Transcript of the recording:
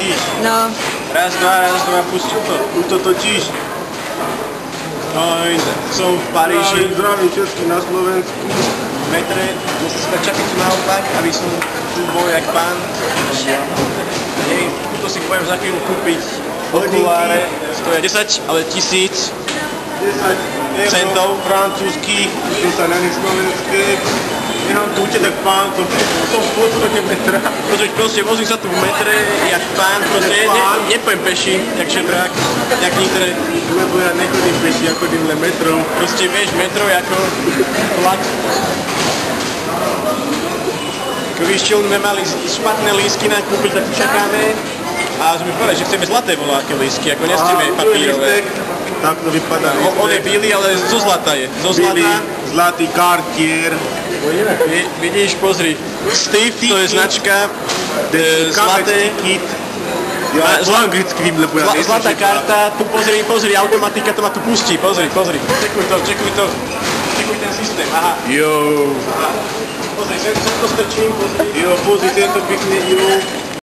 točíš. No. Raz, dva, pustí to. Už to točíš. No, som v Paríži. Zdravím všetky na Slovensku. V metre, musím si dať čapicu naopak, aby som tu bol jak pán. Hej, tuto si poviem za chvíľu kúpiť okuláre. Stoja 10, ale 1000 10 centov. Francúzských, tu sa na nich slovenské. Nechám tu učiť tak pán, to som v podstate metra. Protože proste vozím sa tu v metre, jak pán, proste nepojem peši, jak šebrák, jak niektoré. Lebo ja nechodím peši, ja chodím len metrou. Proste vieš, metro ako vlak. Kvíšťou sme mali špatné lístky nám kúpiť, tak čakáme. A sme povedali, že chceme zlaté voláke lístky, ako nechceme papírové. Tak to vypadá. On je bílý, ale zo zlata je. Zo zlata. Zlatý Cartier. Vidíš, pozri. Steve, to je značka zlaté. Ja po anglicky vím, lebo ja Zlatá karta, tu pozri, automatika to ma tu pustí, pozri. Čekuj to. Čekuj ten systém, aha. Jo. Pozri, sem to strčím, pozri. Jo, pozri, tento pekne, jo.